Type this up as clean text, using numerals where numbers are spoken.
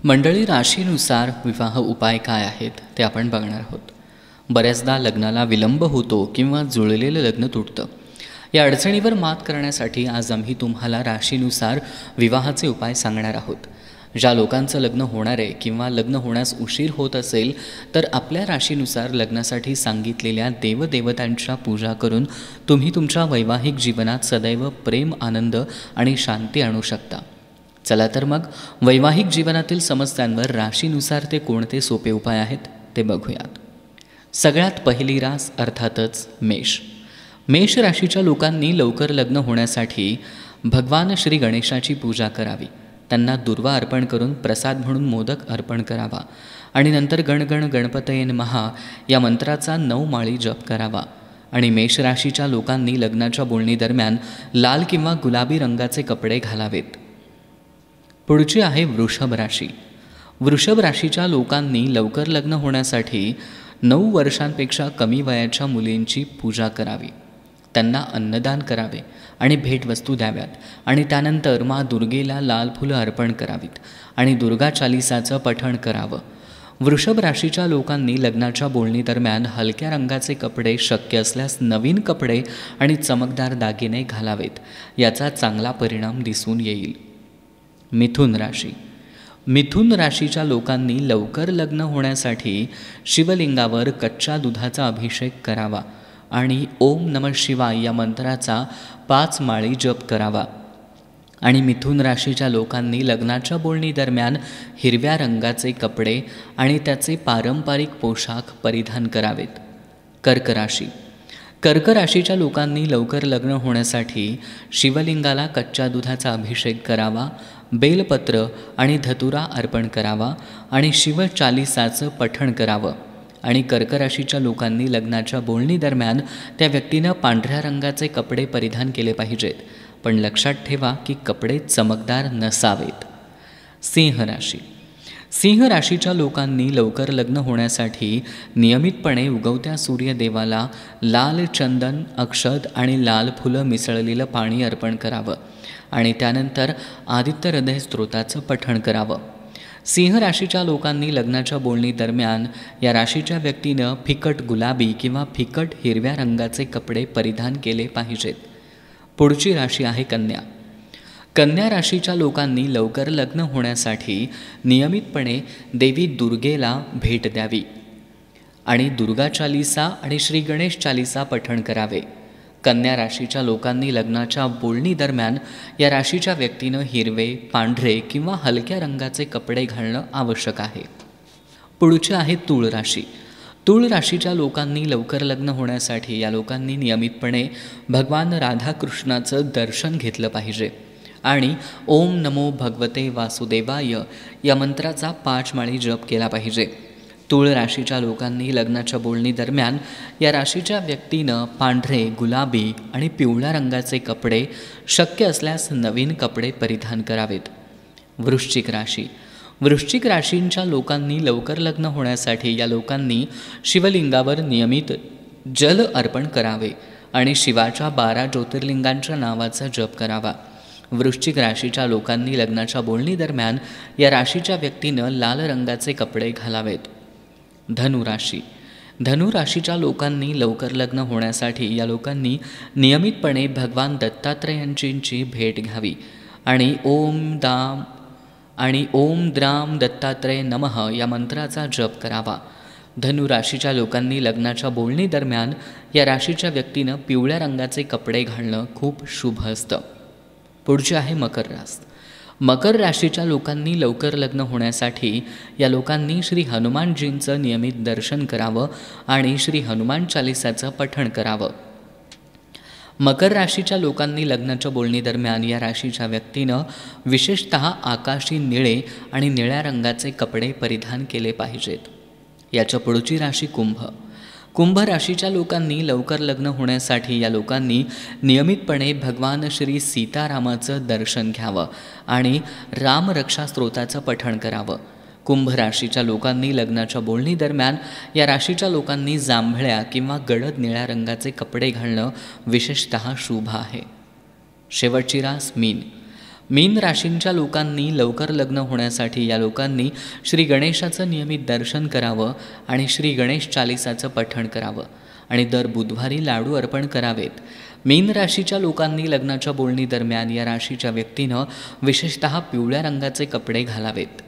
मंडळी, राशीनुसार विवाह उपाय काय आहेत ते आपण बघणार आहोत. बऱ्याचदा लग्नाला विलंब होतो किंवा जुळलेलं लग्न तुटतं. या अडचणीवर मात करण्यासाठी आज आम्ही तुम्हाला राशीनुसार विवाहाचे उपाय सांगणार आहोत. ज्या लोकांचं लग्न होणार आहे किंवा लग्न होण्यास उशीर होत असेल तर आपल्या राशीनुसार लग्नासाठी सांगितलेल्या देवदेवतांच्या पूजा करून तुम्ही तुमच्या वैवाहिक जीवनात सदैव प्रेम, आनंद आणि शांती आणू शकता. चला तर मग वैवाहिक जीवनातील समस्यांवर राशीनुसार ते कोणते सोपे उपाय आहेत ते बघूयात. सगळ्यात पहिली रास अर्थातच मेष. मेष राशीच्या लोकांनी लवकर लग्न होण्यासाठी भगवान श्री गणेशाची पूजा करावी. त्यांना दुर्वा अर्पण करून प्रसाद म्हणून मोदक अर्पण करावा आणि नंतर गणगण गणपतये नमः या मंत्राचा 9 माळी जप करावा. आणि मेष राशीच्या लोकांनी लग्नाच्या बोलणी दरम्यान लाल किंवा गुलाबी रंगाचे कपडे घालावेत. पुढची आहे वृषभ राशी. वृषभ राशीच्या लोकांनी लवकर लग्न होण्यासाठी 9 वर्षांपेक्षा कमी वयाच्या मुलींची पूजा करावी. त्यांना अन्नदान करावे आणि भेटवस्तू द्याव्यात आणि त्यानंतर माँ दुर्गेला लाल फुलं अर्पण करावीत आणि दुर्गा चालिसाचं पठण करावं. वृषभ राशीच्या लोकांनी लग्नाच्या बोलणी दरम्यान हलक्या रंगाचे कपडे, शक्य असल्यास नवीन कपडे आणि चमकदार दागिने घालावेत. याचा चांगला परिणाम दिसून येईल. मिथुन राशी. मिथुन राशीच्या लोकांनी लवकर लग्न होण्यासाठी शिवलिंगावर कच्च्या दुधाचा अभिषेक करावा आणि ओम नमः शिवाय या मंत्राचा 5 माळी जप करावा. आणि मिथुन राशीच्या लोकांनी लग्नाच्या बोलणी दरम्यान हिरव्या रंगाचे कपडे आणि त्याचे पारंपरिक पोशाख परिधान करावेत. कर्क राशी. कर्क राशीच्या लोकांनी लवकर लग्न होण्यासाठी शिवलिंगाला कच्च्या दुधाचा अभिषेक करावा, बेलपत्र आणि धतुरा अर्पण करावा आणि शिवचालिसाचं पठण करावं. आणि कर्क राशीच्या लोकांनी लग्नाच्या बोलणी दरम्यान त्या व्यक्तीनं पांढऱ्या रंगाचे कपडे परिधान केले पाहिजेत, पण लक्षात ठेवा की कपडे चमकदार नसावेत. सिंह राशी. सिंह राशीच्या लोकांनी लवकर लग्न होण्यासाठी नियमितपणे उगवत्या सूर्यदेवाला लाल चंदन, अक्षत आणि लाल फुलं मिसळलेलं पाणी अर्पण करावं आणि त्यानंतर आदित्य हृदय स्तोत्राचं पठण करावं. सिंह राशीच्या लोकांनी लग्नाच्या बोलणी दरम्यान या राशीच्या व्यक्तीनं फिकट गुलाबी किंवा फिकट हिरव्या रंगाचे कपडे परिधान केले पाहिजेत. पुढची राशी आहे कन्या. कन्या राशीच्या लोकांनी लवकर लग्न होण्यासाठी नियमितपणे देवी दुर्गेला भेट द्यावी आणि दुर्गा चालिसा आणि श्री गणेश चालिसा पठण करावे. कन्या राशीच्या लोकांनी लग्नाच्या बोलणी दरम्यान या राशीच्या व्यक्तीनं हिरवे, पांढरे किंवा हलक्या रंगाचे कपडे घालणं आवश्यक आहे. पुढचे आहे तूळ राशी. तूळ राशीच्या लोकांनी लवकर लग्न होण्यासाठी या लोकांनी नियमितपणे भगवान राधाकृष्णाचं दर्शन घेतलं पाहिजे आणि ओम नमो भगवते वासुदेवाय या मंत्राचा 5 माळी जप केला पाहिजे. तूळ राशीच्या लोकांनी लग्नाच्या बोलणी दरम्यान या राशीच्या व्यक्तीनं पांढरे, गुलाबी आणि पिवळ्या रंगाचे कपडे, शक्य असल्यास नवीन कपडे परिधान करावेत. वृश्चिक राशी. वृश्चिक राशींच्या लोकांनी लवकर लग्न होण्यासाठी या लोकांनी शिवलिंगावर नियमित जल अर्पण करावे आणि शिवाच्या 12 ज्योतिर्लिंगांच्या नावाचा जप करावा. वृश्चिक राशीच्या लोकांनी लग्नाच्या बोलणी दरम्यान या राशीच्या व्यक्तीनं लाल रंगाचे कपडे घालावेत. धनुराशी. धनुराशीच्या लोकांनी लवकर लग्न होण्यासाठी या लोकांनी नियमितपणे भगवान दत्तात्रेयांची भेट घ्यावी आणि ओम द्राम दत्तात्रेय नमः या मंत्राचा जप करावा. धनुराशीच्या लोकांनी लग्नाच्या बोलणी दरम्यान या राशीच्या व्यक्तीनं पिवळ्या रंगाचे कपडे घालणं खूप शुभ असतं. पुढचे आहे मकर रास. मकर राशीच्या लोकांनी लवकर लग्न होण्यासाठी या लोकांनी श्री हनुमानजींचं नियमित दर्शन करावं आणि श्री हनुमान चालिसाचं पठण करावं. मकर राशीच्या लोकांनी लग्नाच्या बोलणी दरम्यान या राशीच्या व्यक्तीनं विशेषतः आकाशी निळे आणि निळ्या रंगाचे कपडे परिधान केले पाहिजेत. याच्या पुढची राशी कुंभ. कुंभ राशीच्या लोकांनी लवकर लग्न होण्यासाठी या लोकांनी नियमितपणे भगवान श्री सीतारामाचं दर्शन घ्यावं आणि रामरक्षा स्तोत्राचं पठण करावं. कुंभ राशीच्या लोकांनी लग्नाच्या बोलणी दरम्यान या राशीच्या लोकांनी जांभळ्या किंवा गडद निळ्या रंगाचे कपडे घालणं विशेषतः शुभ आहे. शेवटची रास मीन. मीन राशींच्या लोकांनी लवकर लग्न होण्यासाठी या लोकांनी श्री गणेशाचं नियमित दर्शन करावं आणि श्री गणेश चालिसाचं पठण करावं आणि दर बुधवारी लाडू अर्पण करावेत. मीन राशीच्या लोकांनी लग्नाच्या बोलणी दरम्यान या राशीच्या व्यक्तीनं विशेषतः पिवळ्या रंगाचे कपडे घालावेत.